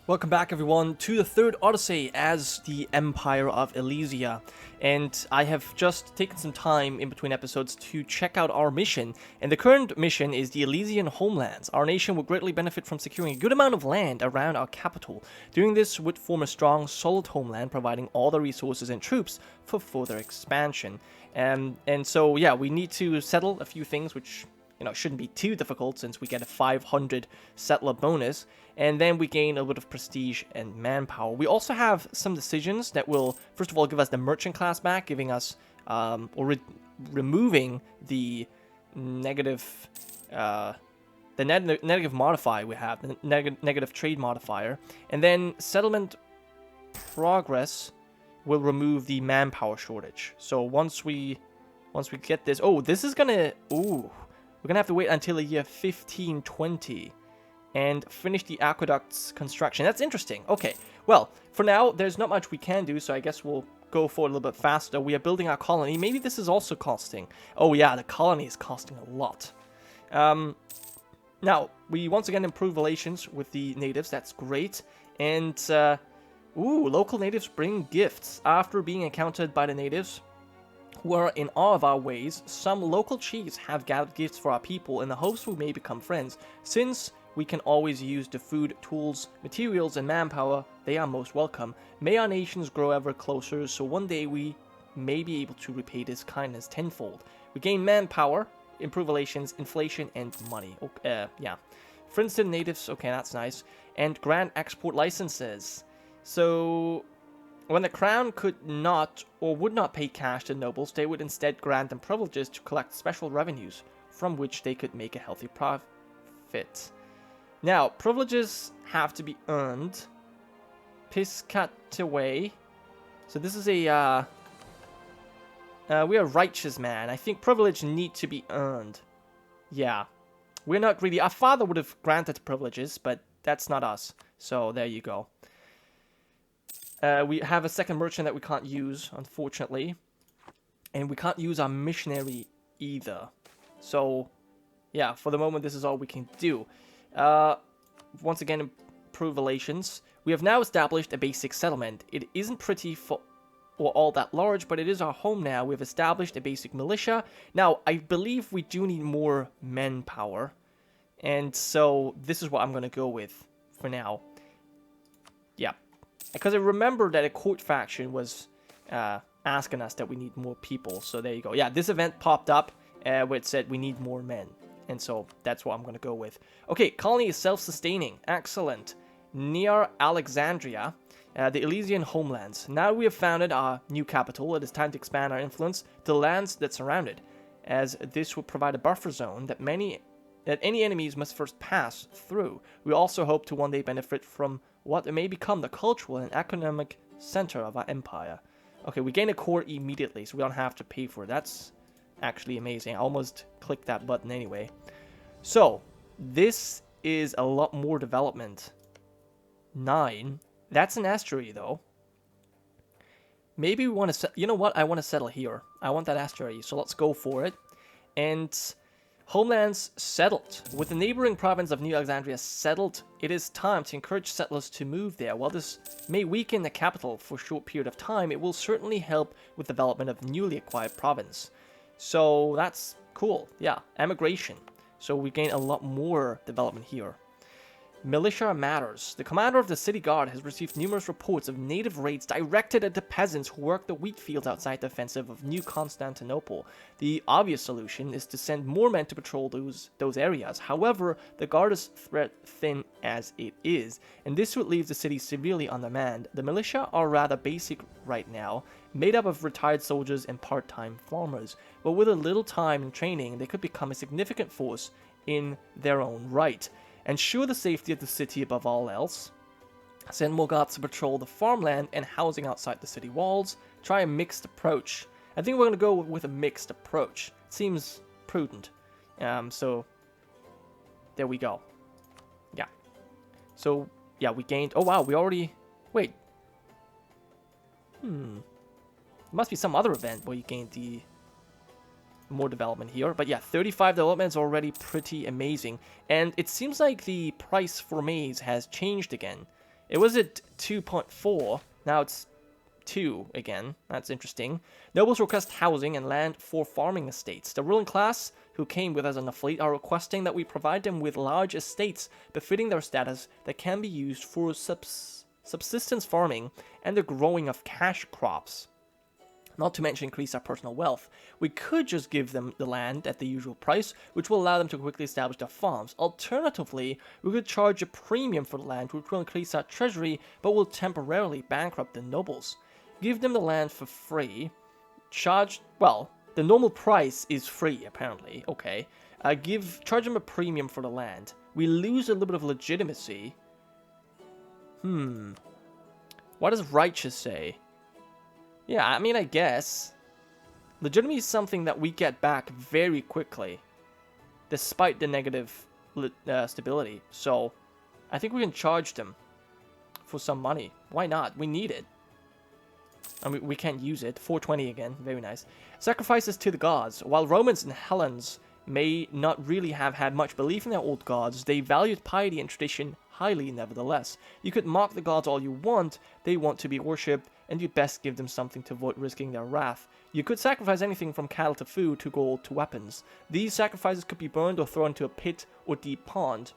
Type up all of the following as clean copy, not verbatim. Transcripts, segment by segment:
Welcome back everyone to the third Odyssey as the Empire of Elysia, and I have just taken some time in between episodes to check out our mission, and the current mission is the Elysian homelands. Our nation would greatly benefit from securing a good amount of land around our capital. Doing this would form a strong, solid homeland, providing all the resources and troops for further expansion. And so yeah, we need to settle a few things which shouldn't be too difficult since we get a 500 settler bonus, and then we gain a little bit of prestige and manpower. We also have some decisions that will, first of all, give us the merchant class back, giving us, removing the negative, negative modifier we have, the negative trade modifier, and then settlement progress will remove the manpower shortage. So once we get this, this is gonna, we're going to have to wait until the year 1520 and finish the aqueduct's construction. That's interesting. Okay, well, for now, there's not much we can do, so I guess we'll go for it a little bit faster. We are building our colony. Maybe this is also costing. Oh yeah, the colony is costing a lot. Now, we once again improve relations with the natives. That's great. And, local natives bring gifts. After being encountered by the natives who are in awe of our ways, some local chiefs have gathered gifts for our people in the hopes we may become friends. Since we can always use the food, tools, materials, and manpower, they are most welcome. May our nations grow ever closer, so one day we may be able to repay this kindness tenfold. We gain manpower, improve relations, inflation, and money. Yeah. Friends to the natives, okay, that's nice. And grant export licenses. So when the crown could not or would not pay cash to nobles, they would instead grant them privileges to collect special revenues from which they could make a healthy profit. Now, privileges have to be earned. Piscataway. So this is a, we are righteous man. I think privilege need to be earned. Yeah. We're not greedy. Our father would have granted privileges, but that's not us. So there you go. We have a second merchant that we can't use, unfortunately. And we can't use our missionary either. So, yeah, for the moment, this is all we can do. Once again, improve relations. We have now established a basic settlement. It isn't pretty or all that large, but it is our home now. We've established a basic militia. Now, I believe we do need more manpower. And so, this is what I'm going to go with for now. Yeah. Because I remember that a court faction was asking us that we need more people. So there you go. Yeah, this event popped up where it said we need more men. And so that's what I'm going to go with. Okay, colony is self-sustaining. Excellent. Near Alexandria, the Elysian homelands. Now we have founded our new capital, it is time to expand our influence to the lands that surround it, as this will provide a buffer zone that any enemies must first pass through. We also hope to one day benefit from what may become the cultural and economic center of our empire. Okay, we gain a core immediately, so we don't have to pay for it. That's actually amazing. I almost clicked that button anyway. So, this is a lot more development. 9. That's an estuary, though. Maybe we want to... You know what? I want to settle here. I want that estuary, so let's go for it. And homelands settled. With the neighboring province of New Alexandria settled, it is time to encourage settlers to move there. While this may weaken the capital for a short period of time, it will certainly help with development of newly acquired province. So that's cool. Yeah, emigration. So we gain a lot more development here. Militia matters. The commander of the city guard has received numerous reports of native raids directed at the peasants who work the wheat fields outside the offensive of New Constantinople. The obvious solution is to send more men to patrol those areas. However, the guard is threat thin as it is, and this would leave the city severely undermanned. The militia are rather basic right now, made up of retired soldiers and part-time farmers, but with a little time and training, they could become a significant force in their own right. Ensure the safety of the city above all else. Send more guards to patrol the farmland and housing outside the city walls. Try a mixed approach. I think we're going to go with a mixed approach. It seems prudent. So, there we go. Yeah. So, yeah, we gained... Oh, wow, we already... Wait. There must be some other event where you gained the... more development here, but yeah, 35 development is already pretty amazing, and it seems like the price for maize has changed again. It was at 2.4. Now it's 2 again. That's interesting. Nobles request housing and land for farming estates. The ruling class, who came with us on the fleet, are requesting that we provide them with large estates befitting their status that can be used for subsistence farming and the growing of cash crops. Not to mention increase our personal wealth. We could just give them the land at the usual price, which will allow them to quickly establish their farms. Alternatively, we could charge a premium for the land, which will increase our treasury, but will temporarily bankrupt the nobles. Give them the land for free. Charge, well, the normal price is free, apparently. Okay. Charge them a premium for the land. We lose a little bit of legitimacy. What does righteous say? Yeah, I mean, I guess. Legitimacy is something that we get back very quickly, despite the negative stability. So, I think we can charge them for some money. Why not? We need it. I mean, we can't use it. 420 again. Very nice. Sacrifices to the gods. While Romans and Hellenes may not really have had much belief in their old gods, they valued piety and tradition highly nevertheless. You could mock the gods all you want, they want to be worshipped, and you best give them something to avoid risking their wrath. You could sacrifice anything from cattle to food to gold to weapons. These sacrifices could be burned or thrown into a pit or deep pond.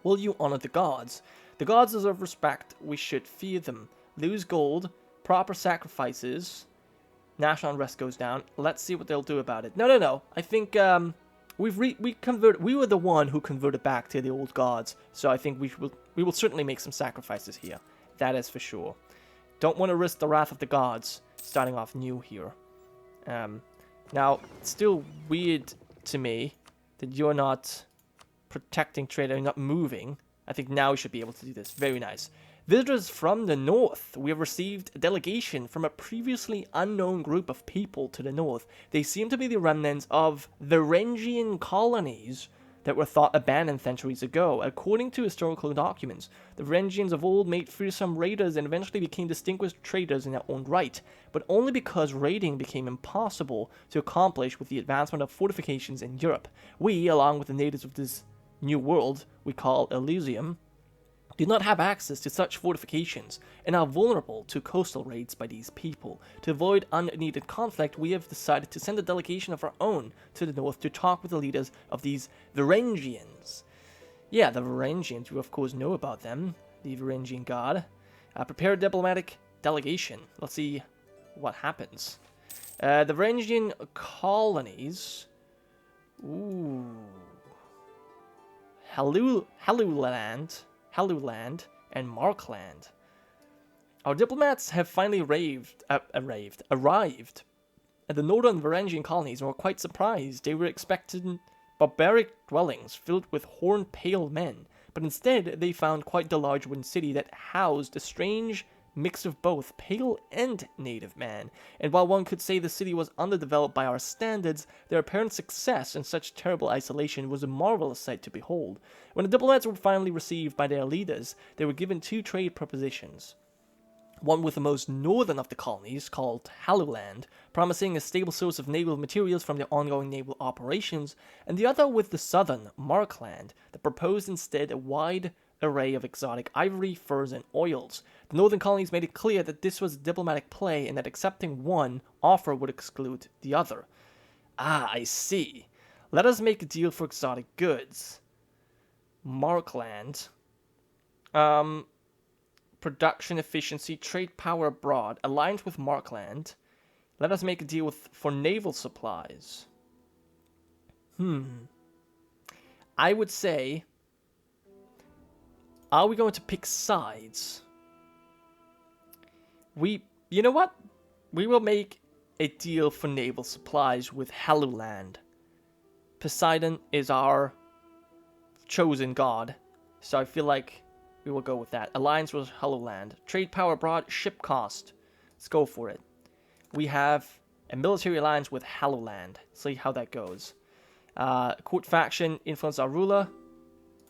Will you honor the gods? The gods deserve respect, we should fear them. Lose gold, proper sacrifices, national unrest goes down. Let's see what they'll do about it. No. I think we were the one who converted back to the old gods, so I think we will certainly make some sacrifices here. That is for sure. Don't want to risk the wrath of the gods starting off new here. Now, it's still weird to me that you're not protecting trade, you're not moving. I think now we should be able to do this. Very nice. Visitors from the north. We have received a delegation from a previously unknown group of people to the north. They seem to be the remnants of the Ranging Colonies that were thought abandoned centuries ago. According to historical documents, the Varangians of old made fearsome raiders and eventually became distinguished traders in their own right, but only because raiding became impossible to accomplish with the advancement of fortifications in Europe. We, along with the natives of this new world we call Elysium, do not have access to such fortifications and are vulnerable to coastal raids by these people. To avoid unneeded conflict, we have decided to send a delegation of our own to the north to talk with the leaders of these Varangians. Yeah, the Varangians, you of course know about them, the Varangian god. Prepare a diplomatic delegation. Let's see what happens. The Varangian colonies. Ooh. Helluland, and Markland. Our diplomats have finally arrived at the northern Varangian colonies and were quite surprised. They were expecting barbaric dwellings filled with horned pale men, but instead they found quite the large wooden city that housed a strange mix of both pale and native man. And while one could say the city was underdeveloped by our standards, their apparent success in such terrible isolation was a marvelous sight to behold. When the diplomats were finally received by their leaders, they were given 2 trade propositions. One with the most northern of the colonies, called Helluland, promising a stable source of naval materials from their ongoing naval operations, and the other with the southern, Markland, that proposed instead a wide array of exotic ivory, furs, and oils. The northern colonies made it clear that this was a diplomatic play and that accepting one offer would exclude the other. Ah, I see. Let us make a deal for exotic goods. Markland. Production efficiency, trade power abroad, alliance with Markland. Let us make a deal for naval supplies. I would say, are we going to pick sides? You know what? We will make a deal for naval supplies with Helluland. Poseidon is our chosen god, so I feel like we will go with that. Alliance with Helluland. Trade power abroad, ship cost. Let's go for it. We have a military alliance with Helluland. See how that goes. Court faction, influence our ruler.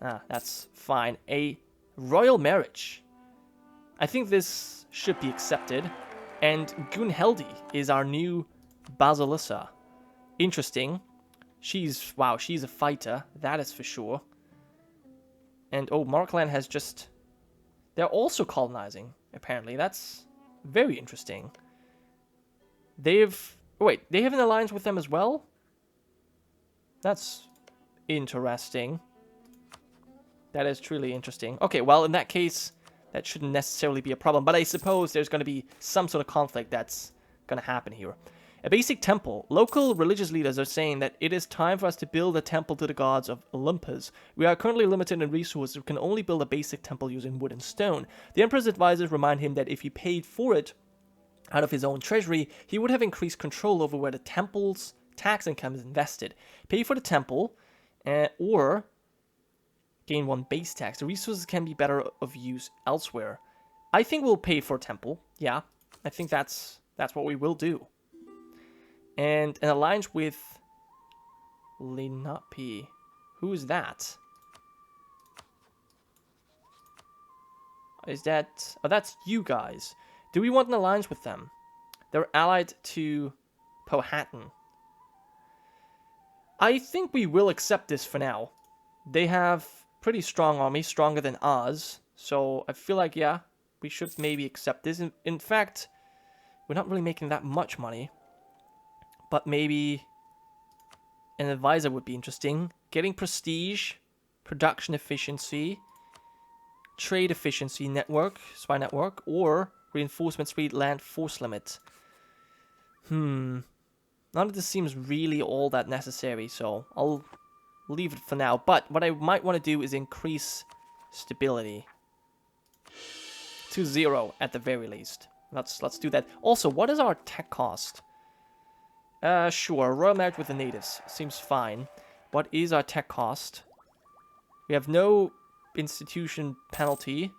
That's fine. A royal marriage. I think this should be accepted. And Gunhildi is our new Basilissa. Interesting. She's a fighter. That is for sure. And, Markland has just They're also colonizing, apparently. That's very interesting. They've... Oh, wait, they have an alliance with them as well? That's interesting. That is truly interesting. Okay, well, in that case, that shouldn't necessarily be a problem. But I suppose there's going to be some sort of conflict that's going to happen here. A basic temple. Local religious leaders are saying that it is time for us to build a temple to the gods of Olympus. We are currently limited in resources. We can only build a basic temple using wood and stone. The Emperor's advisors remind him that if he paid for it out of his own treasury, he would have increased control over where the temple's tax income is invested. Pay for the temple, or gain 1 base tax. The resources can be better of use elsewhere. I think we'll pay for a temple. Yeah, I think that's what we will do. And an alliance with Lenape. Who is that? Is that... Oh, that's you guys. Do we want an alliance with them? They're allied to Powhatan. I think we will accept this for now. They have pretty strong army, stronger than ours. So I feel like, yeah, we should maybe accept this. In fact, we're not really making that much money. But maybe an advisor would be interesting. Getting prestige, production efficiency, trade efficiency network, spy network, or reinforcement speed, land force limit. None of this seems really all that necessary, so I'll leave it for now. But what I might want to do is increase stability to 0 at the very least. Let's do that. Also, what is our tech cost? Sure, royal marriage with the natives. Seems fine. What is our tech cost? We have no institution penalty.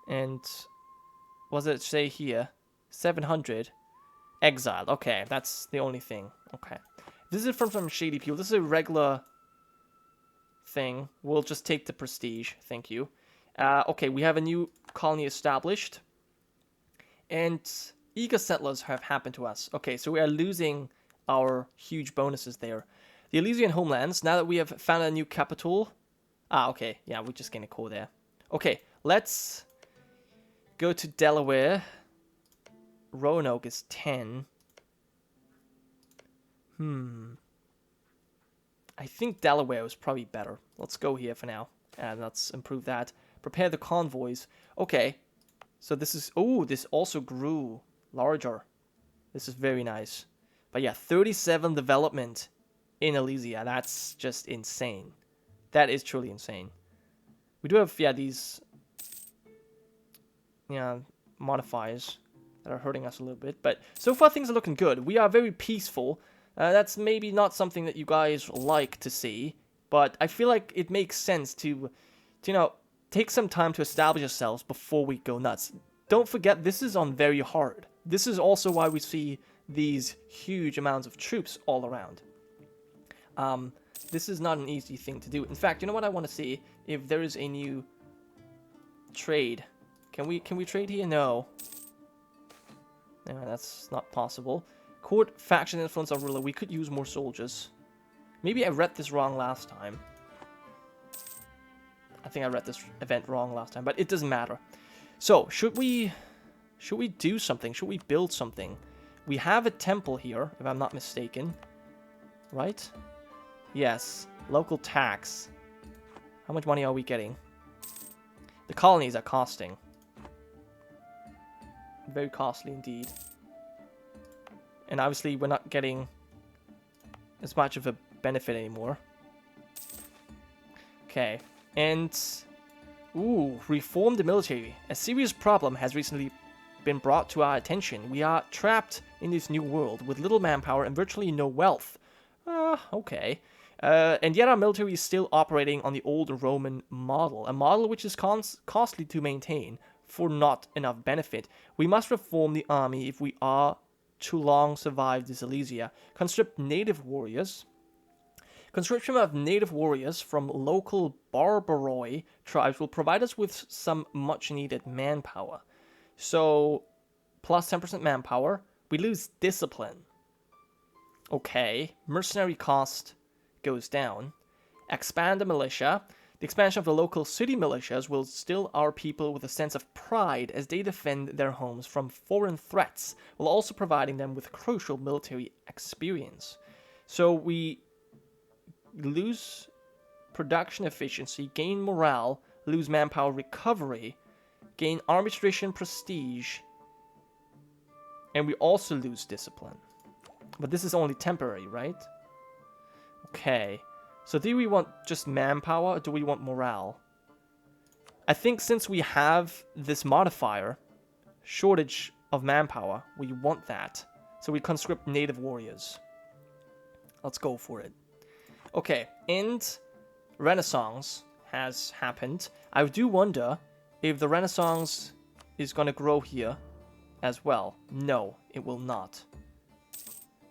And what does it say here? 700. Exiled. Okay, that's the only thing. Okay. This is from some shady people. This is a regular thing. We'll just take the prestige. Thank you. Okay, we have a new colony established. And eager settlers have happened to us. Okay, so we are losing our huge bonuses there. The Elysian homelands, now that we have found a new capital. Okay, yeah, we just gained a core there. Okay, let's go to Delaware. Roanoke is 10. I think Delaware was probably better. Let's go here for now. And let's improve that. Prepare the convoys. Okay, so this is... Oh, this also grew larger. This is very nice. But yeah, 37 development in Elysia. That's just insane. That is truly insane. We do have, yeah, these modifiers that are hurting us a little bit. But so far things are looking good. We are very peaceful. That's maybe not something that you guys like to see. But I feel like it makes sense to take some time to establish ourselves before we go nuts. Don't forget, this is on very hard. This is also why we see these huge amounts of troops all around. This is not an easy thing to do. In fact, you know what I want to see? If there is a new trade. Can we trade here? No. No, that's not possible. Court faction influence of ruler. We could use more soldiers. Maybe I read this wrong last time. I think I read this event wrong last time, but it doesn't matter. So, should we do something? Should we build something? We have a temple here, if I'm not mistaken. Right? Yes. Local tax. How much money are we getting? The colonies are costing. Very costly indeed. And obviously we're not getting as much of a benefit anymore. Okay. And... Ooh, reform the military. A serious problem has recently been brought to our attention. We are trapped in this new world with little manpower and virtually no wealth. Okay. And yet our military is still operating on the old Roman model, a model which is costly to maintain for not enough benefit. We must reform the army if we are to long survive this Elysia. Conscription of native warriors from local Barbaroi tribes will provide us with some much-needed manpower. So, plus 10% manpower. We lose discipline. Okay. Mercenary cost goes down. Expand the militia. The expansion of the local city militias will still our people with a sense of pride as they defend their homes from foreign threats, while also providing them with crucial military experience. So we lose production efficiency, gain morale, lose manpower recovery, gain army tradition prestige, and we also lose discipline. But this is only temporary, right? Okay. So do we want just manpower or do we want morale? I think since we have this modifier, shortage of manpower, we want that. So we conscript native warriors. Let's go for it. Okay, and Renaissance has happened. I do wonder if the Renaissance is going to grow here as well. No, it will not.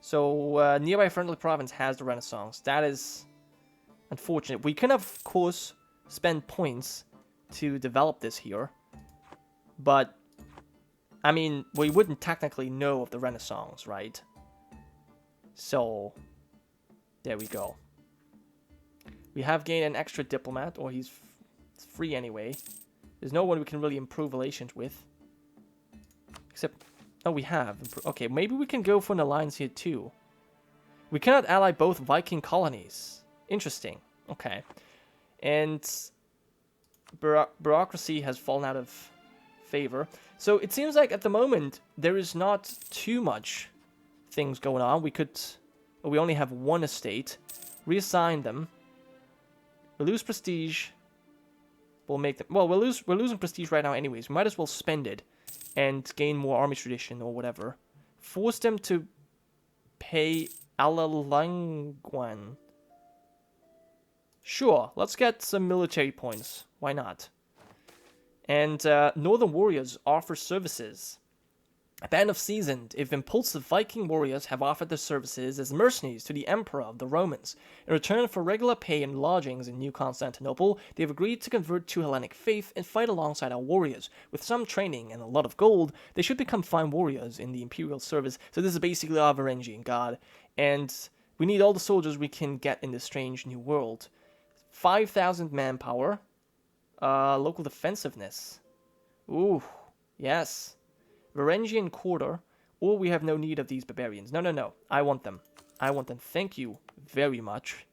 So nearby friendly province has the Renaissance. That is unfortunate. We can, of course, spend points to develop this here. But, I mean, we wouldn't technically know of the Renaissance, right? So, there we go. We have gained an extra diplomat, or he's free anyway. There's no one we can really improve relations with. Except, oh, we have. Okay, maybe we can go for an alliance here too. We cannot ally both Viking colonies. Interesting. Okay. And bureaucracy has fallen out of favor. So it seems like at the moment there is not too much things going on. We only have one estate. Reassign them. We'll lose prestige. We'll make them... Well, we're losing prestige right now anyways. We might as well spend it and gain more army tradition or whatever. Force them to pay Alalanguan. Sure, let's get some military points. Why not? And Northern Warriors offer services. A band of seasoned, if impulsive Viking warriors have offered their services as mercenaries to the Emperor of the Romans. In return for regular pay and lodgings in New Constantinople, they have agreed to convert to Hellenic faith and fight alongside our warriors. With some training and a lot of gold, they should become fine warriors in the Imperial service. So this is basically our Varangian god. And we need all the soldiers we can get in this strange new world. 5,000 manpower. Local defensiveness. Ooh, yes. Varangian quarter, or we have no need of these barbarians. No, no, no. I want them. I want them. Thank you very much.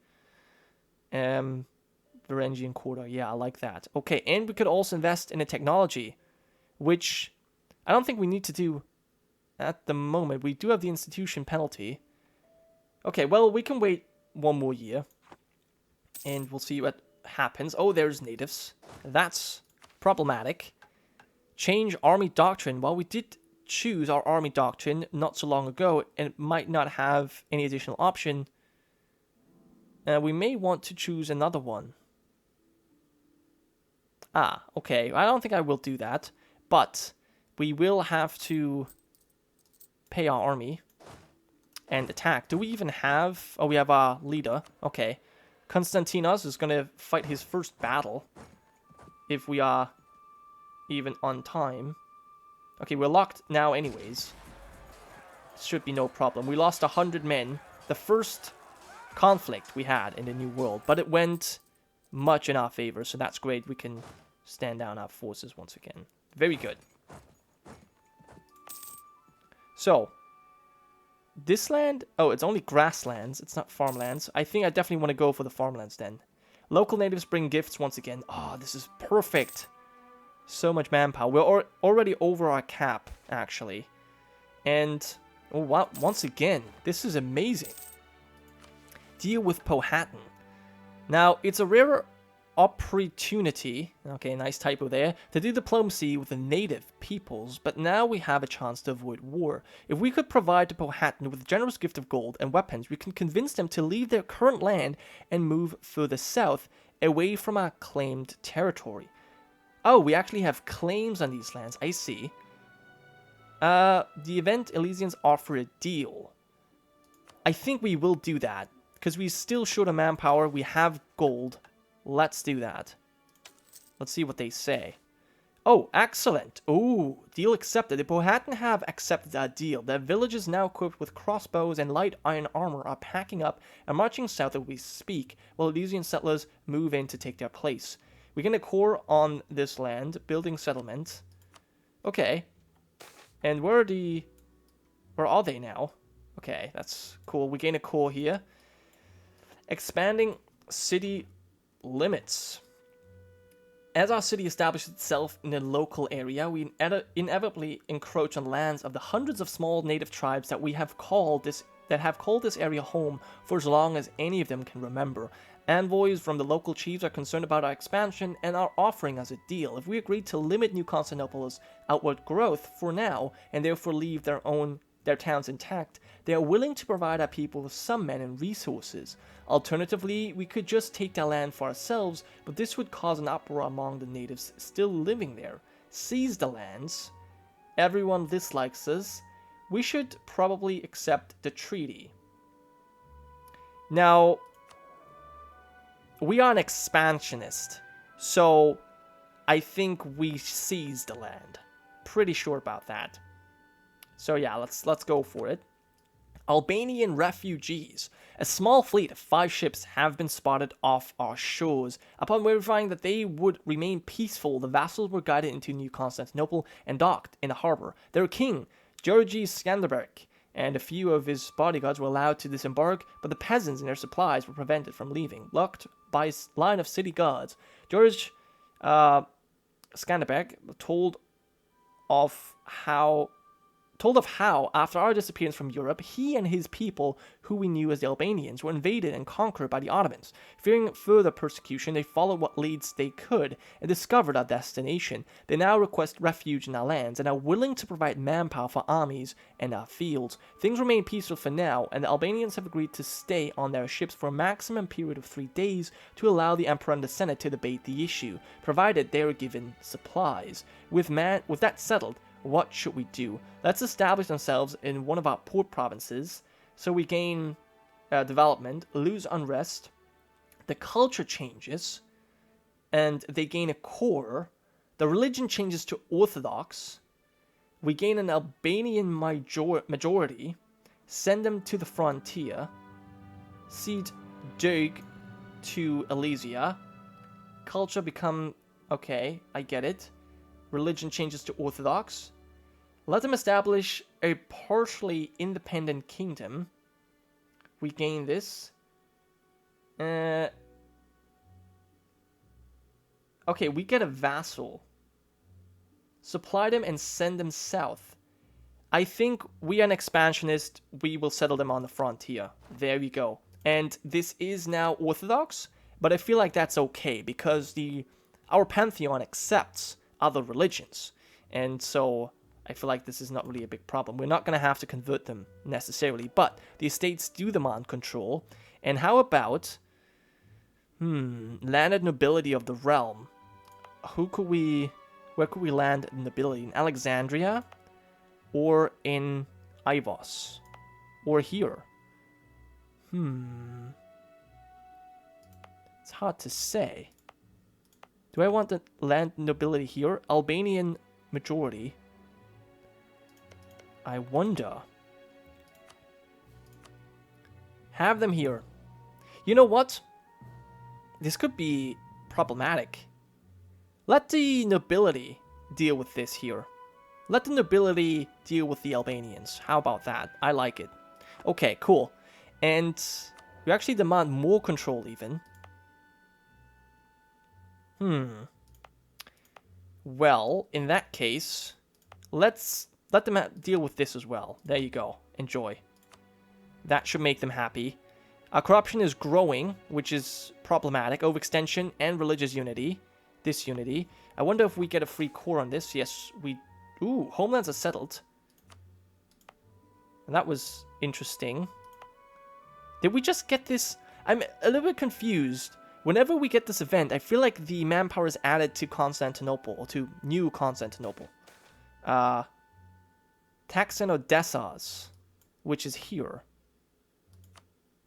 Varangian quarter. Yeah, I like that. Okay, and we could also invest in a technology, which I don't think we need to do at the moment. We do have the institution penalty. Okay, well, we can wait one more year, and we'll see what happens. Oh, there's natives. That's problematic. Change army doctrine. Well, we did choose our army doctrine not so long ago, and it might not have any additional option. We may want to choose another one. Ah, okay. I don't think I will do that, but we will have to pay our army and attack. Do we even have... Oh, we have our leader. Okay. Constantinos is going to fight his first battle if we are even on time. Okay, we're locked now anyways. Should be no problem. We lost 100 men. The first conflict we had in the New World, but it went much in our favor, so that's great. We can stand down our forces once again. Very good. So, this land... Oh, it's only grasslands. It's not farmlands. I think I definitely want to go for the farmlands then. Local natives bring gifts once again. Oh, this is perfect. So much manpower. We're already over our cap, actually. And, oh, wow, once again, this is amazing. Deal with Powhatan. Now, it's a rare opportunity, okay, nice typo there, to do diplomacy with the native peoples, but now we have a chance to avoid war. If we could provide to Powhatan with a generous gift of gold and weapons, we can convince them to leave their current land and move further south, away from our claimed territory. Oh, we actually have claims on these lands. I see. The event Elysians offer a deal. I think we will do that, because we still short of manpower. We have gold. Let's do that. Let's see what they say. Oh, excellent. Ooh, deal accepted. The Powhatan have accepted that deal. Their villages now equipped with crossbows and light iron armor are packing up and marching south as we speak, while Elysian settlers move in to take their place. We gain a core on this land, building settlement. Okay. And where are they now? Okay, that's cool. We gain a core here. Expanding city limits. As our city establishes itself in a local area, we inevitably encroach on lands of the hundreds of small native tribes that have called this area home for as long as any of them can remember. Envoys from the local chiefs are concerned about our expansion and are offering us a deal. If we agree to limit New Constantinople's outward growth for now, and therefore leave their towns intact, they are willing to provide our people with some men and resources. Alternatively, we could just take their land for ourselves, but this would cause an uproar among the natives still living there. Seize the lands. Everyone dislikes us. We should probably accept the treaty. Now, we are an expansionist, so I think we seize the land. Pretty sure about that. So yeah, let's go for it. Albanian Refugees. A small fleet of 5 ships have been spotted off our shores. Upon verifying that they would remain peaceful, the vassals were guided into New Constantinople and docked in the harbor. Their king, Georgi Skanderberg, and a few of his bodyguards were allowed to disembark, but the peasants and their supplies were prevented from leaving, blocked by a line of city guards. George Skanderberg told of how, after our disappearance from Europe, he and his people, who we knew as the Albanians, were invaded and conquered by the Ottomans. Fearing further persecution, they followed what leads they could and discovered our destination. They now request refuge in our lands and are willing to provide manpower for armies and our fields. Things remain peaceful for now, and the Albanians have agreed to stay on their ships for a maximum period of 3 days to allow the Emperor and the Senate to debate the issue, provided they are given supplies. With that settled, what should we do? Let's establish ourselves in one of our port provinces, so we gain development, lose unrest, the culture changes, and they gain a core, the religion changes to Orthodox, we gain an Albanian majority, send them to the frontier, cede Dug to Elysia, culture become, okay, I get it, religion changes to Orthodox. Let them establish a partially independent kingdom. We gain this. Okay, we get a vassal. Supply them and send them south. I think we are an expansionist. We will settle them on the frontier. There we go. And this is now Orthodox, but I feel like that's okay because our pantheon accepts other religions, and so I feel like this is not really a big problem. We're not going to have to convert them necessarily, but the estates do demand control. And how about landed nobility of the realm? Where could we land nobility? In Alexandria, or in Ivos, or here? It's hard to say. Do I want the land nobility here? Albanian majority. I wonder. Have them here. You know what? This could be problematic. Let the nobility deal with this here. Let the nobility deal with the Albanians. How about that? I like it. Okay, cool. And we actually demand more control even. Well, in that case, let's let them deal with this as well. There you go. Enjoy. That should make them happy. Corruption is growing, which is problematic. Overextension and religious unity. Disunity. I wonder if we get a free core on this. Yes, we... Ooh, homelands are settled. And that was interesting. Did we just get this? I'm a little bit confused. Whenever we get this event, I feel like the manpower is added to Constantinople, or to New Constantinople. Tax and Odessas, which is here.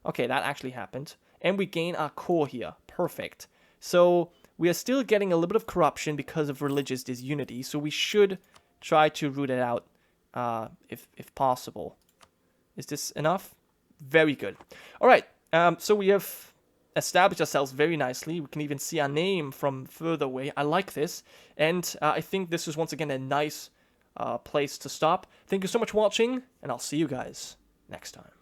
Okay, that actually happened. And we gain our core here. Perfect. So, we are still getting a little bit of corruption because of religious disunity, so we should try to root it out if possible. Is this enough? Very good. All right, so we have established ourselves very nicely. We can even see our name from further away. I like this, and I think this is once again a nice place to stop. Thank you so much for watching, and I'll see you guys next time.